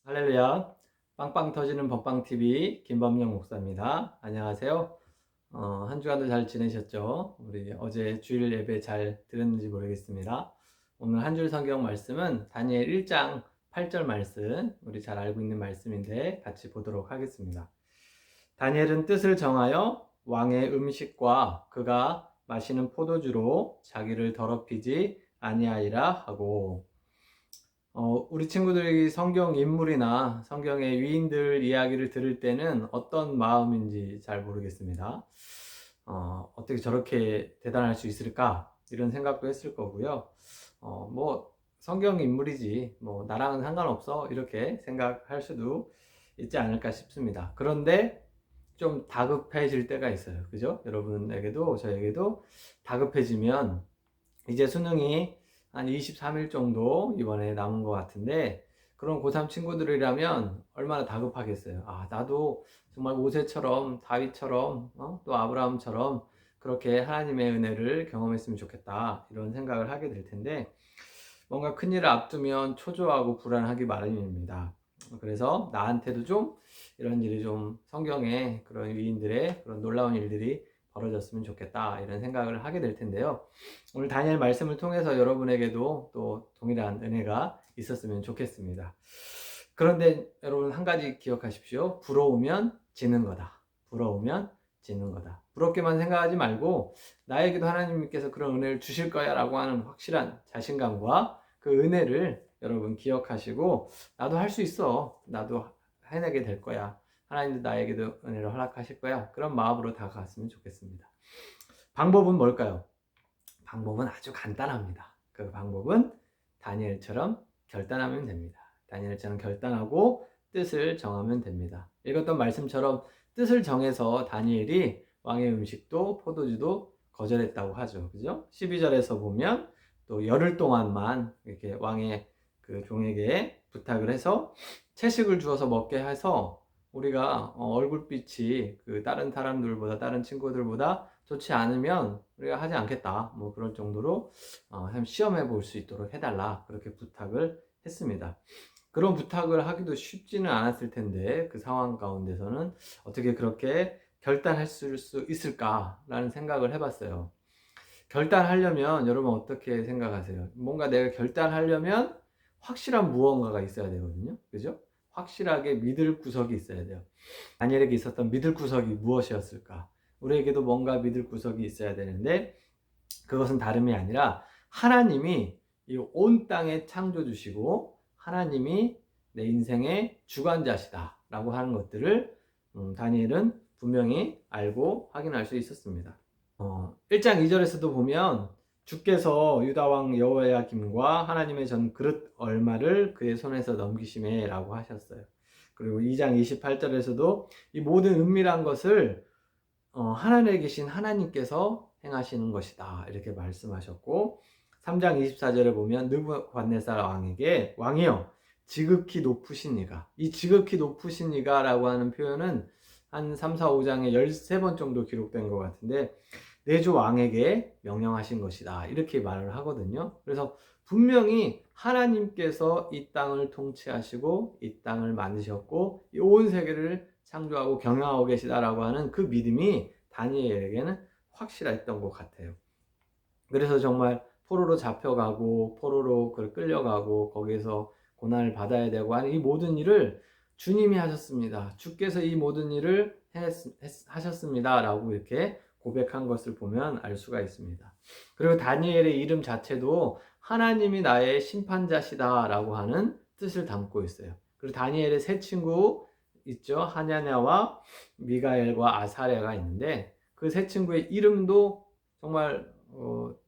할렐루야. 빵빵 터지는 법방TV 김범용 목사입니다. 안녕하세요. 한 주간도 잘 지내셨죠? 우리 어제 주일 예배 잘 들었는지 모르겠습니다. 오늘 한 줄 성경 말씀은 다니엘 1장 8절 말씀, 우리 잘 알고 있는 말씀인데 같이 보도록 하겠습니다. 다니엘은 뜻을 정하여 왕의 음식과 그가 마시는 포도주로 자기를 더럽히지 아니하리라 하고, 우리 친구들이 성경 인물이나 성경의 위인들 이야기를 들을 때는 어떤 마음인지 잘 모르겠습니다. 어떻게 저렇게 대단할 수 있을까? 이런 생각도 했을 거고요. 성경 인물이지, 나랑은 상관없어. 이렇게 생각할 수도 있지 않을까 싶습니다. 그런데 좀 다급해질 때가 있어요. 그죠? 여러분에게도, 저에게도 다급해지면 이제 수능이 한 23일 정도 이번에 남은 것 같은데, 그런 고3 친구들이라면 얼마나 다급하겠어요. 나도 정말 모세처럼, 다윗처럼, 또 아브라함처럼 그렇게 하나님의 은혜를 경험했으면 좋겠다, 이런 생각을 하게 될 텐데, 뭔가 큰일을 앞두면 초조하고 불안하기 마련입니다. 그래서 나한테도 좀 이런 일이 좀 성경의 그런 위인들의 그런 놀라운 일들이 벌어졌으면 좋겠다, 이런 생각을 하게 될 텐데요. 오늘 다니엘 말씀을 통해서 여러분에게도 또 동일한 은혜가 있었으면 좋겠습니다. 그런데 여러분, 한 가지 기억하십시오. 부러우면 지는 거다. 부러우면 지는 거다. 부럽게만 생각하지 말고 나에게도 하나님께서 그런 은혜를 주실 거야 라고 하는 확실한 자신감과 그 은혜를 여러분 기억하시고, 나도 할 수 있어, 나도 해내게 될 거야, 하나님도 나에게도 은혜를 허락하실 거야, 그런 마음으로 다가갔으면 좋겠습니다. 방법은 뭘까요? 방법은 아주 간단합니다. 그 방법은 다니엘처럼 결단하면 됩니다. 다니엘처럼 결단하고 뜻을 정하면 됩니다. 읽었던 말씀처럼 뜻을 정해서 다니엘이 왕의 음식도 포도주도 거절했다고 하죠. 그죠? 12절에서 보면 또 열흘 동안만 이렇게 왕의 그 종에게 부탁을 해서 채식을 주어서 먹게 해서 우리가 얼굴빛이 그 다른 사람들보다, 다른 친구들보다 좋지 않으면 우리가 하지 않겠다, 그럴 정도로 한번 시험해 볼 수 있도록 해달라, 그렇게 부탁을 했습니다. 그런 부탁을 하기도 쉽지는 않았을 텐데, 그 상황 가운데서는 어떻게 그렇게 결단할 수 있을까라는 생각을 해봤어요. 결단하려면 여러분 어떻게 생각하세요? 뭔가 내가 결단하려면 확실한 무언가가 있어야 되거든요. 그죠? 확실하게 믿을 구석이 있어야 돼요. 다니엘에게 있었던 믿을 구석이 무엇이었을까? 우리에게도 뭔가 믿을 구석이 있어야 되는데, 그것은 다름이 아니라 하나님이 이 온 땅에 창조주시고 하나님이 내 인생의 주관자시다 라고 하는 것들을 다니엘은 분명히 알고 확인할 수 있었습니다. 1장 2절에서도 보면 주께서 유다왕 여호야김과 하나님의 전 그릇 얼마를 그의 손에서 넘기시매 라고 하셨어요. 그리고 2장 28절에서도 이 모든 은밀한 것을 하늘에 계신 하나님께서 행하시는 것이다, 이렇게 말씀하셨고, 3장 24절에 보면 느부갓네살 왕에게 왕이여 지극히 높으신 이가, 이 지극히 높으신 이가 라고 하는 표현은 한 3, 4, 5장에 13번 정도 기록된 것 같은데, 내주 왕에게 명령하신 것이다, 이렇게 말을 하거든요. 그래서 분명히 하나님께서 이 땅을 통치하시고 이 땅을 만드셨고 이 온 세계를 창조하고 경영하고 계시다라고 하는 그 믿음이 다니엘에게는 확실했던 것 같아요. 그래서 정말 포로로 잡혀가고 포로로 끌려가고 거기에서 고난을 받아야 되고 하는 이 모든 일을 주님이 하셨습니다. 주께서 이 모든 일을 하셨습니다 라고 이렇게 고백한 것을 보면 알 수가 있습니다. 그리고 다니엘의 이름 자체도 하나님이 나의 심판자시다 라고 하는 뜻을 담고 있어요. 그리고 다니엘의 세 친구 있죠. 하냐냐와 미가엘과 아사랴가 있는데, 그 세 친구의 이름도 정말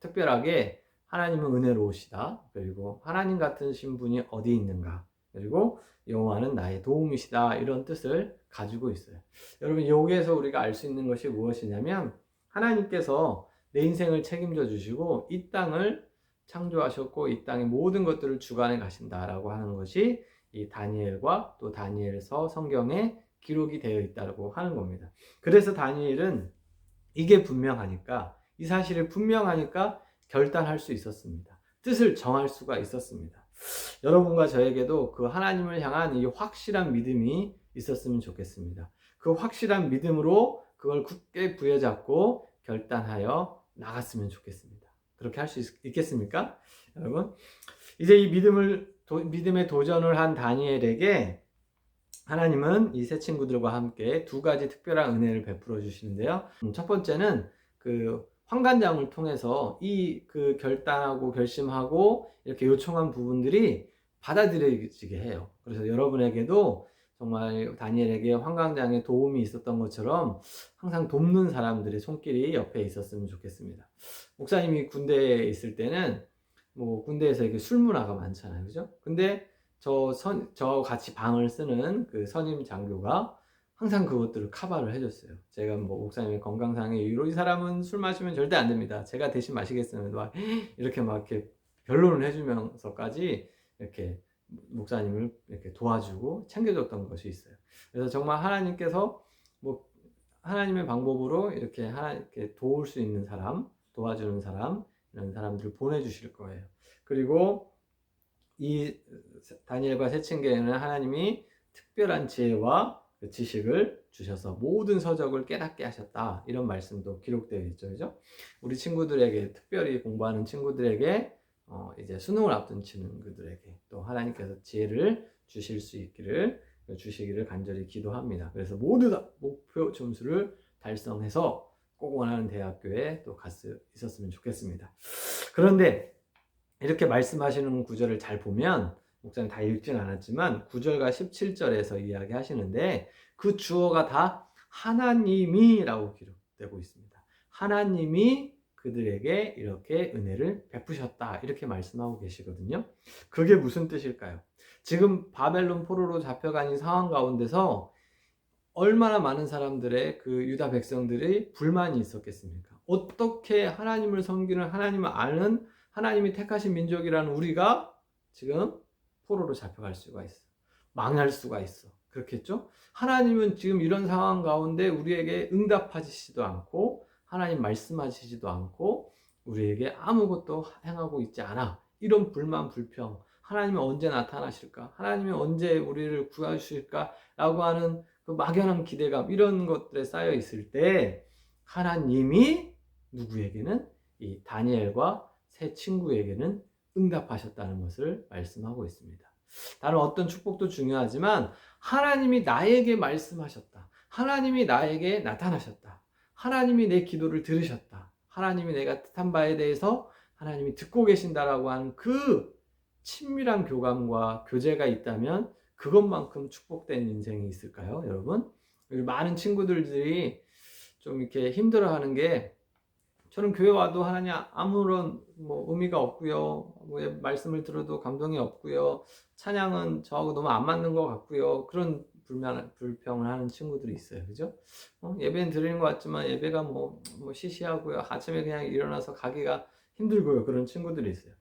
특별하게 하나님은 은혜로우시다, 그리고 하나님 같은 신분이 어디 있는가, 그리고 여호와는 나의 도움이시다, 이런 뜻을 가지고 있어요. 여러분, 여기에서 우리가 알 수 있는 것이 무엇이냐면 하나님께서 내 인생을 책임져 주시고 이 땅을 창조하셨고 이 땅의 모든 것들을 주관해 가신다라고 하는 것이 이 다니엘과 또 다니엘서 성경에 기록이 되어 있다고 하는 겁니다. 그래서 다니엘은 이게 분명하니까, 이 사실이 분명하니까 결단할 수 있었습니다. 뜻을 정할 수가 있었습니다. 여러분과 저에게도 그 하나님을 향한 이 확실한 믿음이 있었으면 좋겠습니다. 그 확실한 믿음으로 그걸 굳게 부여잡고 결단하여 나갔으면 좋겠습니다. 그렇게 할 수 있겠습니까? 여러분, 이제 이 믿음의 도전을 한 다니엘에게 하나님은 이 세 친구들과 함께 두 가지 특별한 은혜를 베풀어 주시는데요. 첫 번째는 그 환관장을 통해서 이 그 결단하고 결심하고 이렇게 요청한 부분들이 받아들여지게 해요. 그래서 여러분에게도 정말 다니엘에게 환관장에 도움이 있었던 것처럼 항상 돕는 사람들의 손길이 옆에 있었으면 좋겠습니다. 목사님이 군대에 있을 때는 뭐 군대에서 이렇게 술문화가 많잖아요, 그죠? 근데 저 같이 방을 쓰는 그 선임 장교가 항상 그것들을 커버를 해줬어요. 제가 뭐 목사님의 건강상의 이유로 이 사람은 술 마시면 절대 안 됩니다. 제가 대신 마시겠습니다. 막 이렇게 막 이렇게 변론을 해주면서까지 이렇게 목사님을 이렇게 도와주고 챙겨줬던 것이 있어요. 그래서 정말 하나님께서 뭐 하나님의 방법으로 이렇게 도울 수 있는 사람, 도와주는 사람, 이런 사람들을 보내주실 거예요. 그리고 이 다니엘과 세 친구에는 하나님이 특별한 지혜와 지식을 주셔서 모든 서적을 깨닫게 하셨다. 이런 말씀도 기록되어 있죠. 그죠? 우리 친구들에게, 특별히 공부하는 친구들에게, 이제 수능을 앞둔 친구들에게 또 하나님께서 지혜를 주시기를 간절히 기도합니다. 그래서 모두 다 목표 점수를 달성해서 꼭 원하는 대학교에 또 있었으면 좋겠습니다. 그런데 이렇게 말씀하시는 구절을 잘 보면, 목사님 다 읽진 않았지만 9절과 17절에서 이야기하시는데 그 주어가 다 하나님이라고 기록되고 있습니다. 하나님이 그들에게 이렇게 은혜를 베푸셨다, 이렇게 말씀하고 계시거든요. 그게 무슨 뜻일까요? 지금 바벨론 포로로 잡혀간 이 상황 가운데서 얼마나 많은 사람들의 그 유다 백성들이 불만이 있었겠습니까? 어떻게 하나님을 섬기는, 하나님을 아는, 하나님이 택하신 민족이라는 우리가 지금 포로로 잡혀갈 수가 있어. 망할 수가 있어. 그렇겠죠? 하나님은 지금 이런 상황 가운데 우리에게 응답하시지도 않고 하나님 말씀하시지도 않고 우리에게 아무것도 행하고 있지 않아. 이런 불만, 불평, 하나님은 언제 나타나실까? 하나님은 언제 우리를 구하실까? 라고 하는 그 막연한 기대감, 이런 것들에 쌓여 있을 때 하나님이 누구에게는, 이 다니엘과 세 친구에게는 응답하셨다는 것을 말씀하고 있습니다. 다른 어떤 축복도 중요하지만 하나님이 나에게 말씀하셨다. 하나님이 나에게 나타나셨다. 하나님이 내 기도를 들으셨다. 하나님이 내가 뜻한 바에 대해서 하나님이 듣고 계신다라고 하는 그 친밀한 교감과 교제가 있다면 그것만큼 축복된 인생이 있을까요, 여러분? 많은 친구들이 좀 이렇게 힘들어하는 게, 저는 교회 와도 하나님 아무런 뭐 의미가 없고요, 뭐 말씀을 들어도 감동이 없고요, 찬양은 저하고 너무 안 맞는 것 같고요, 그런 불평을 하는 친구들이 있어요, 그죠? 예배는 드리는 것 같지만 예배가 뭐 시시하고요, 아침에 그냥 일어나서 가기가 힘들고요, 그런 친구들이 있어요.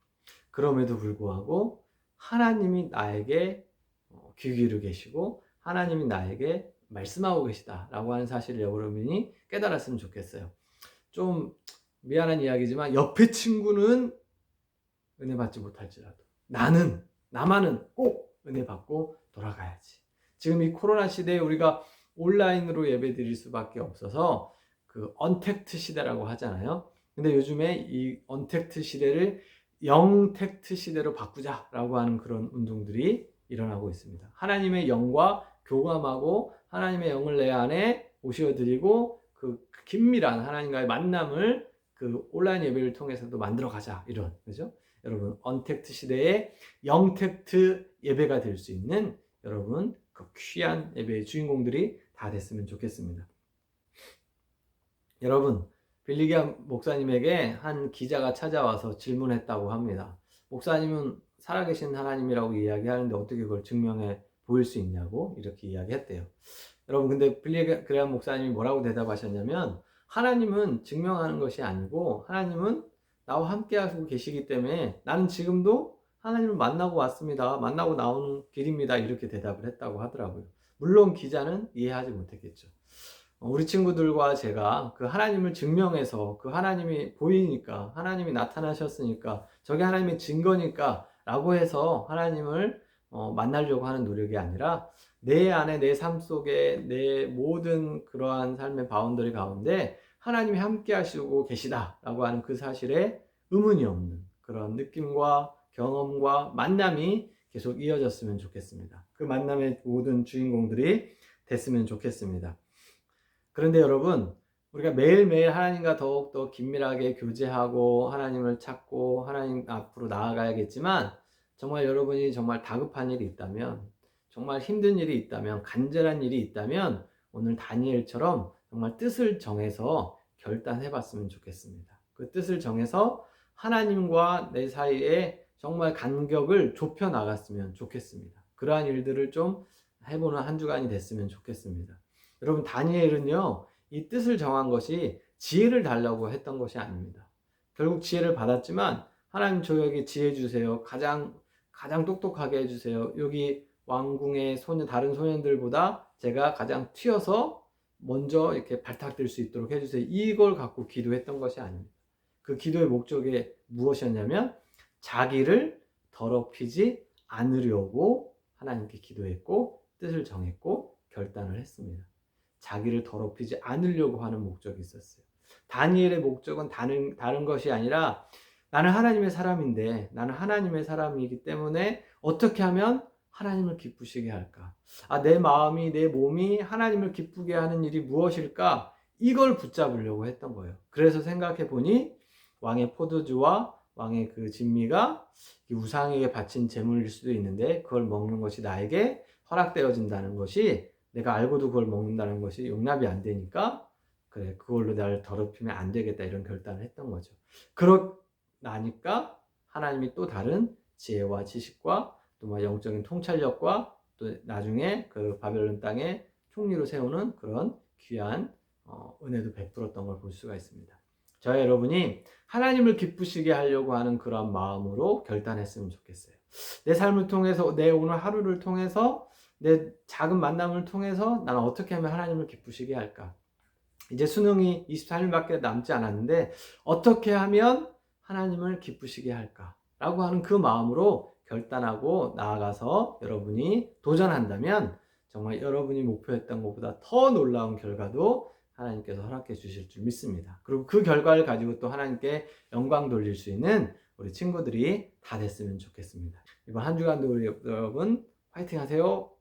그럼에도 불구하고 하나님이 나에게 귀 기울여 계시고 하나님이 나에게 말씀하고 계시다라고 하는 사실을 여러분이 깨달았으면 좋겠어요. 좀 미안한 이야기지만 옆에 친구는 은혜 받지 못할지라도 나만은 꼭 은혜 받고 돌아가야지. 지금 이 코로나 시대에 우리가 온라인으로 예배 드릴 수밖에 없어서 그 언택트 시대라고 하잖아요. 근데 요즘에 이 언택트 시대를 영택트 시대로 바꾸자라고 하는 그런 운동들이 일어나고 있습니다. 하나님의 영과 교감하고 하나님의 영을 내 안에 오셔드리고 그 긴밀한 하나님과의 만남을 그 온라인 예배를 통해서도 만들어 가자, 이런, 그죠? 여러분, 언택트 시대에 영택트 예배가 될 수 있는 여러분 그 귀한 예배의 주인공들이 다 됐으면 좋겠습니다. 여러분, 빌리기암 목사님에게 한 기자가 찾아와서 질문했다고 합니다. 목사님은 살아계신 하나님이라고 이야기하는데 어떻게 그걸 증명해 보일 수 있냐고 이렇게 이야기했대요. 여러분, 근데 빌리기암 목사님이 뭐라고 대답하셨냐면, 하나님은 증명하는 것이 아니고 하나님은 나와 함께 하고 계시기 때문에 나는 지금도 하나님을 만나고 왔습니다. 만나고 나오는 길입니다. 이렇게 대답을 했다고 하더라고요. 물론 기자는 이해하지 못했겠죠. 우리 친구들과 제가 그 하나님을 증명해서 그 하나님이 보이니까, 하나님이 나타나셨으니까, 저게 하나님의 증거니까 라고 해서 하나님을 만나려고 하는 노력이 아니라 내 안에 내 삶 속에 내 모든 그러한 삶의 바운더리 가운데 하나님이 함께 하시고 계시다라고 하는 그 사실에 의문이 없는 그런 느낌과 경험과 만남이 계속 이어졌으면 좋겠습니다. 그 만남의 모든 주인공들이 됐으면 좋겠습니다. 그런데 여러분, 우리가 매일매일 하나님과 더욱더 긴밀하게 교제하고 하나님을 찾고 하나님 앞으로 나아가야겠지만, 정말 여러분이 정말 다급한 일이 있다면, 정말 힘든 일이 있다면, 간절한 일이 있다면 오늘 다니엘처럼 정말 뜻을 정해서 결단해 봤으면 좋겠습니다. 그 뜻을 정해서 하나님과 내 사이에 정말 간격을 좁혀 나갔으면 좋겠습니다. 그러한 일들을 좀 해보는 한 주간이 됐으면 좋겠습니다. 여러분, 다니엘은요, 이 뜻을 정한 것이 지혜를 달라고 했던 것이 아닙니다. 결국 지혜를 받았지만 하나님, 저에게 지혜 주세요. 가장 똑똑하게 해주세요. 여기 왕궁의 다른 소년들보다 제가 가장 튀어서 먼저 이렇게 발탁될 수 있도록 해주세요. 이걸 갖고 기도했던 것이 아닙니다. 그 기도의 목적이 무엇이었냐면 자기를 더럽히지 않으려고 하나님께 기도했고 뜻을 정했고 결단을 했습니다. 자기를 더럽히지 않으려고 하는 목적이 있었어요. 다니엘의 목적은 다른 것이 아니라 나는 하나님의 사람인데, 나는 하나님의 사람이기 때문에 어떻게 하면 하나님을 기쁘시게 할까? 내 마음이, 내 몸이 하나님을 기쁘게 하는 일이 무엇일까? 이걸 붙잡으려고 했던 거예요. 그래서 생각해 보니 왕의 포도주와 왕의 그 진미가 우상에게 바친 제물일 수도 있는데 그걸 먹는 것이 나에게 허락되어진다는 것이, 내가 알고도 그걸 먹는다는 것이 용납이 안 되니까 그래, 그걸로 나를 더럽히면 안 되겠다, 이런 결단을 했던 거죠. 그러고 나니까 하나님이 또 다른 지혜와 지식과 또 영적인 통찰력과 또 나중에 그 바벨론 땅에 총리로 세우는 그런 귀한 은혜도 베풀었던 걸 볼 수가 있습니다. 저와 여러분이 하나님을 기쁘시게 하려고 하는 그런 마음으로 결단했으면 좋겠어요. 내 삶을 통해서, 내 오늘 하루를 통해서, 내 작은 만남을 통해서 나는 어떻게 하면 하나님을 기쁘시게 할까? 이제 수능이 23일밖에 남지 않았는데 어떻게 하면 하나님을 기쁘시게 할까? 라고 하는 그 마음으로 결단하고 나아가서 여러분이 도전한다면 정말 여러분이 목표했던 것보다 더 놀라운 결과도 하나님께서 허락해 주실 줄 믿습니다. 그리고 그 결과를 가지고 또 하나님께 영광 돌릴 수 있는 우리 친구들이 다 됐으면 좋겠습니다. 이번 한 주간도 우리 여러분 화이팅 하세요.